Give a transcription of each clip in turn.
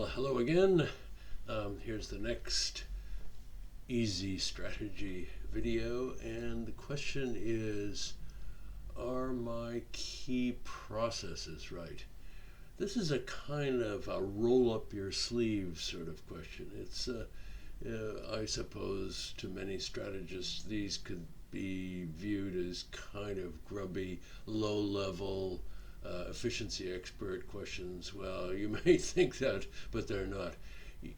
Well, hello again. Here's the next easy strategy video, and the question is, are my key processes right? This is a kind of a roll up your sleeves sort of question. It's, I suppose, to many strategists, these could be viewed as kind of grubby, low level, efficiency expert questions. Well, you may think that, but they're not.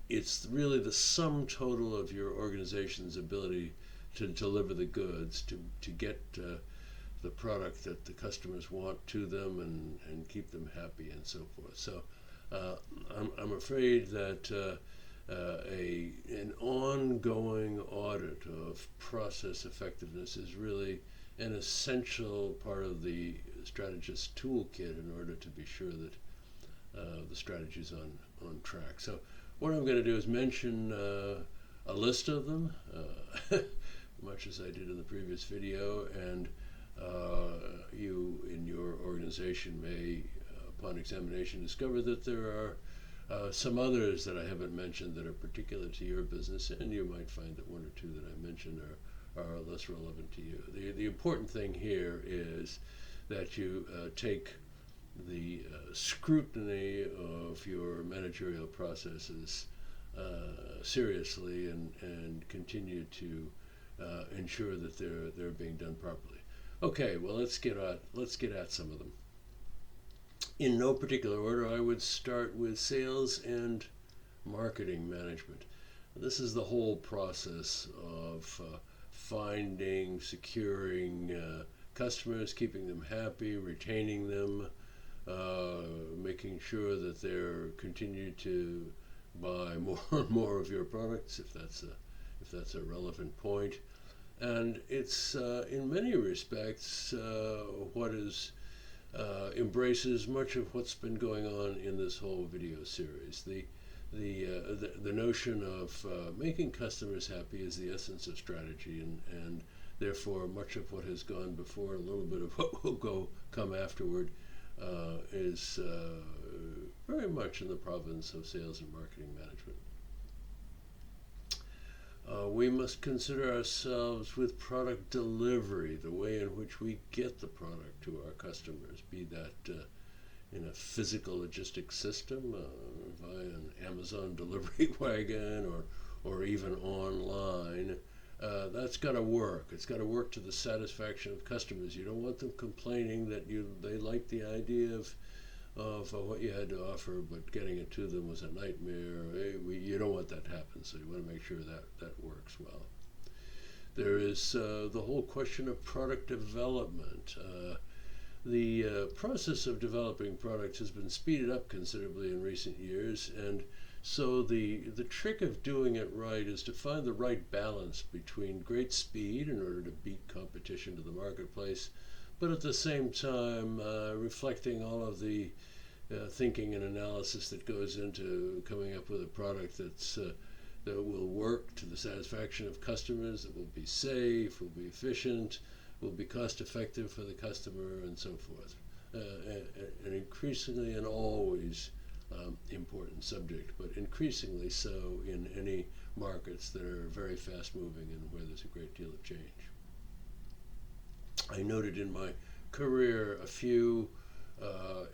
It's really the sum total of your organization's ability to deliver the goods, to get the product that the customers want to them and keep them happy and so forth. So I'm afraid that an ongoing audit of process effectiveness is really an essential part of the strategist's toolkit in order to be sure that the strategy is on track. So what I'm going to do is mention a list of them, much as I did in the previous video, and you in your organization may, upon examination, discover that there are some others that I haven't mentioned that are particular to your business, and you might find that one or two that I mentioned are less relevant to you. The important thing here is that you take the scrutiny of your managerial processes seriously and continue to ensure that they're being done properly. Okay, well, let's get at some of them. In no particular order, I would start with sales and marketing management. This is the whole process of finding, securing customers, keeping them happy, retaining them, making sure that they're continue to buy more and more of your products, if that's a relevant point. And it's in many respects what is embraces much of what's been going on in this whole video series. The notion of making customers happy is the essence of strategy, and therefore much of what has gone before, a little bit of what will come afterward, is very much in the province of sales and marketing management. We must consider ourselves with product delivery, the way in which we get the product to our customers, be that in a physical logistics system, via an Amazon delivery wagon, or even online. That's got to work. It's got to work to the satisfaction of customers. You don't want them complaining that they like the idea of what you had to offer, but getting it to them was a nightmare. You don't want that to happen, so you want to make sure that works well. There is the whole question of product development. The process of developing products has been speeded up considerably in recent years, and so the trick of doing it right is to find the right balance between great speed in order to beat competition to the marketplace, but at the same time reflecting all of the thinking and analysis that goes into coming up with a product that will work to the satisfaction of customers, that will be safe, will be efficient, will be cost effective for the customer, and so forth. An increasingly and always important subject, but increasingly so in any markets that are very fast moving and where there's a great deal of change. I noted in my career a few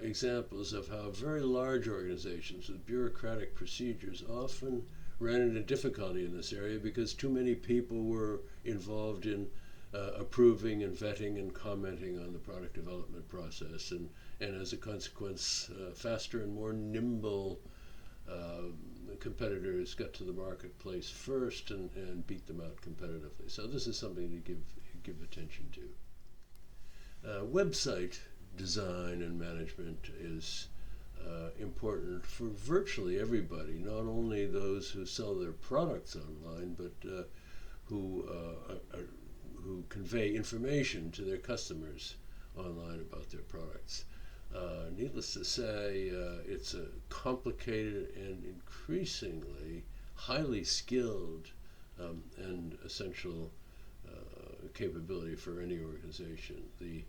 examples of how very large organizations with bureaucratic procedures often ran into difficulty in this area because too many people were involved in approving and vetting and commenting on the product development process, and as a consequence, faster and more nimble competitors got to the marketplace first and beat them out competitively. So this is something to give attention to. Website design and management is important for virtually everybody, not only those who sell their products online, but who convey information to their customers online about their products. Needless to say, it's a complicated and increasingly highly skilled and essential capability for any organization. The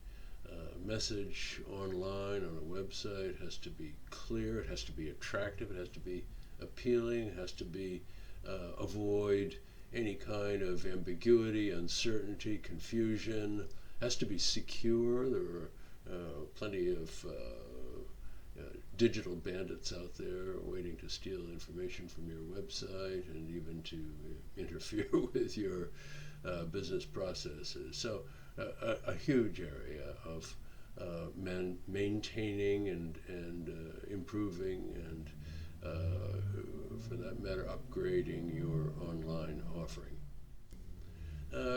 message online on a website has to be clear, it has to be attractive, it has to be appealing, has to be avoid any kind of ambiguity, uncertainty, confusion, has to be secure. There are plenty of digital bandits out there waiting to steal information from your website and even to interfere with your business processes. So a huge area of maintaining and improving and for that matter upgrading your online offering.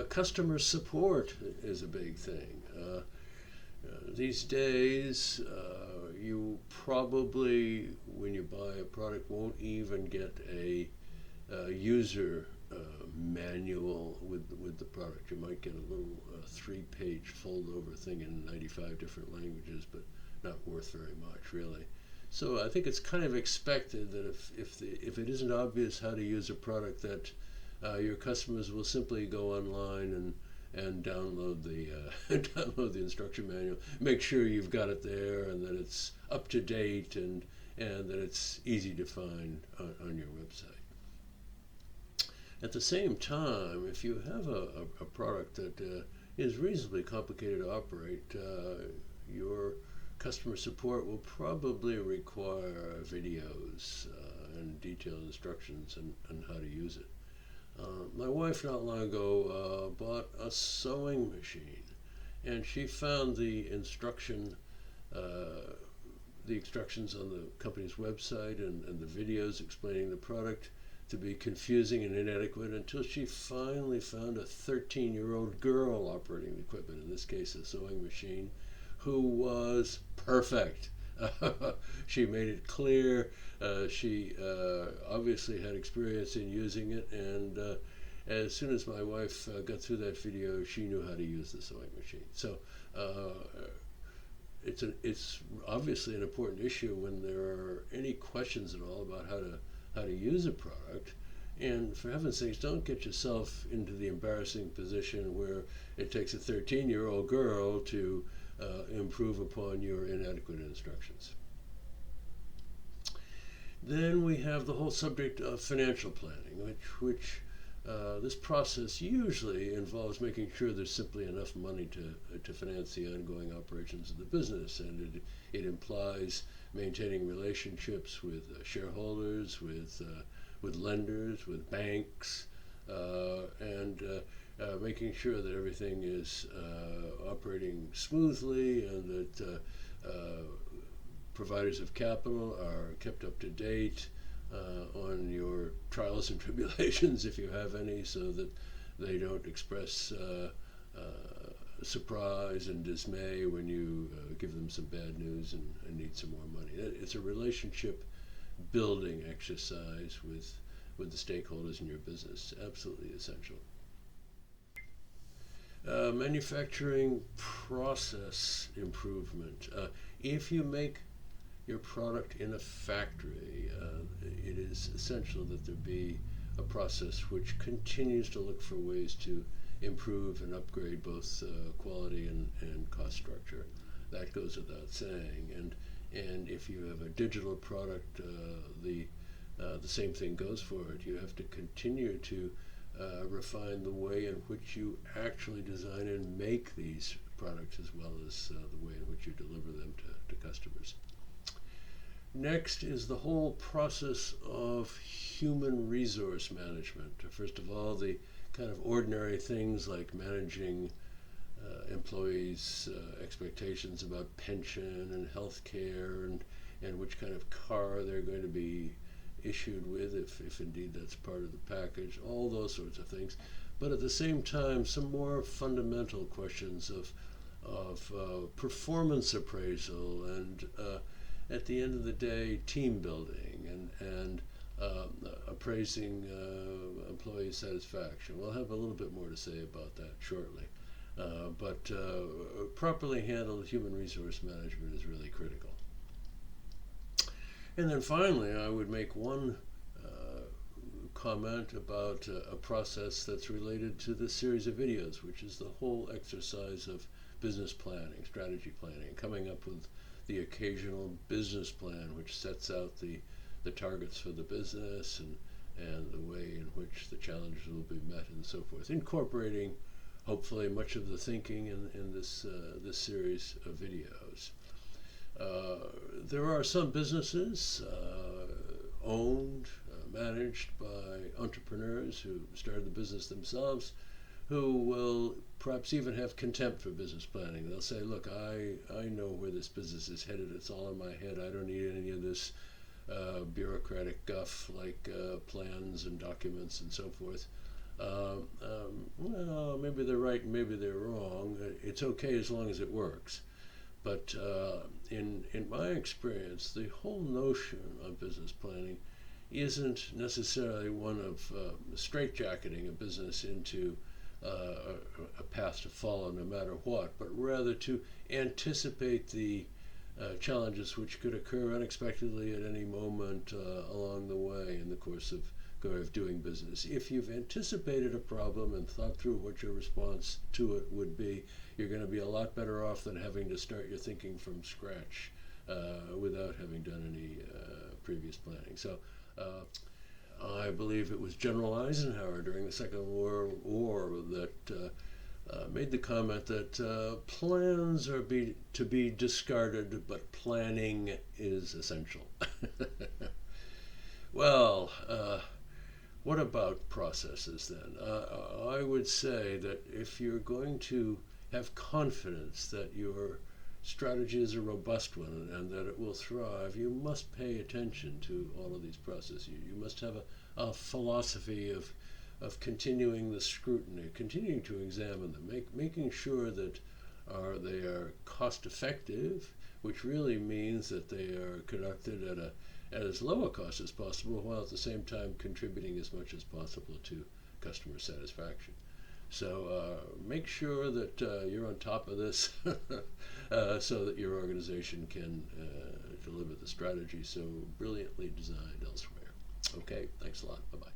Customer support is a big thing. These days, you probably, when you buy a product, won't even get a user manual with the product. You might get a little 3-page fold-over thing in 95 different languages, but not worth very much, really. So I think it's kind of expected that if it isn't obvious how to use a product, that your customers will simply go online and download the download the instruction manual. Make sure you've got it there and that it's up to date and that it's easy to find on your website. At the same time, if you have a product that is reasonably complicated to operate, your customer support will probably require videos and detailed instructions on how to use it. My wife not long ago bought a sewing machine, and she found the instructions on the company's website and the videos explaining the product to be confusing and inadequate until she finally found a 13-year-old girl operating the equipment, in this case a sewing machine, who was perfect. She made it clear. She obviously had experience in using it, and as soon as my wife got through that video, she knew how to use the sewing machine. So it's obviously an important issue when there are any questions at all about how to use a product. And for heaven's sakes, don't get yourself into the embarrassing position where it takes a 13-year-old girl to improve upon your inadequate instructions. Then we have the whole subject of financial planning, which this process usually involves making sure there's simply enough money to finance the ongoing operations of the business, and it implies maintaining relationships with shareholders, with lenders, with banks, and making sure that everything is operating smoothly and that providers of capital are kept up to date on your trials and tribulations, if you have any, so that they don't express surprise and dismay when you give them some bad news and need some more money. It's a relationship building exercise with the stakeholders in your business. Absolutely essential. Manufacturing process improvement. If you make your product in a factory, it is essential that there be a process which continues to look for ways to improve and upgrade both quality and cost structure. That goes without saying. And if you have a digital product, the same thing goes for it. You have to continue to refine the way in which you actually design and make these products, as well as the way in which you deliver them to customers. Next is the whole process of human resource management. First of all, the kind of ordinary things like managing employees' expectations about pension and health care and which kind of car they're going to be issued with, if indeed that's part of the package, all those sorts of things. But at the same time, some more fundamental questions of performance appraisal and at the end of the day, team building and appraising employee satisfaction. We'll have a little bit more to say about that shortly. But properly handled human resource management is really critical. And then finally, I would make one comment about a process that's related to this series of videos, which is the whole exercise of business planning, strategy planning, coming up with the occasional business plan which sets out the the targets for the business and the way in which the challenges will be met and so forth, incorporating hopefully much of the thinking in this series of videos. There are some businesses owned, managed by entrepreneurs who started the business themselves, who will perhaps even have contempt for business planning. They'll say, look, I know where this business is headed. It's all in my head. I don't need any of this bureaucratic guff like plans and documents and so forth. Well, maybe they're right and maybe they're wrong. It's okay as long as it works. But in my experience, the whole notion of business planning isn't necessarily one of straitjacketing a business into a path to follow no matter what, but rather to anticipate the challenges which could occur unexpectedly at any moment along the way in the course of doing business. If you've anticipated a problem and thought through what your response to it would be, you're going to be a lot better off than having to start your thinking from scratch without having done any previous planning. So I believe it was General Eisenhower during the Second World War that made the comment that plans are to be discarded, but planning is essential. Well, what about processes then? I would say that if you're going to have confidence that your strategy is a robust one and that it will thrive, you must pay attention to all of these processes. You must have a philosophy of continuing the scrutiny, continuing to examine them, making sure that they are cost effective, which really means that they are conducted at as low a cost as possible, while at the same time contributing as much as possible to customer satisfaction. So make sure that you're on top of this so that your organization can deliver the strategy so brilliantly designed elsewhere. Okay, thanks a lot. Bye-bye.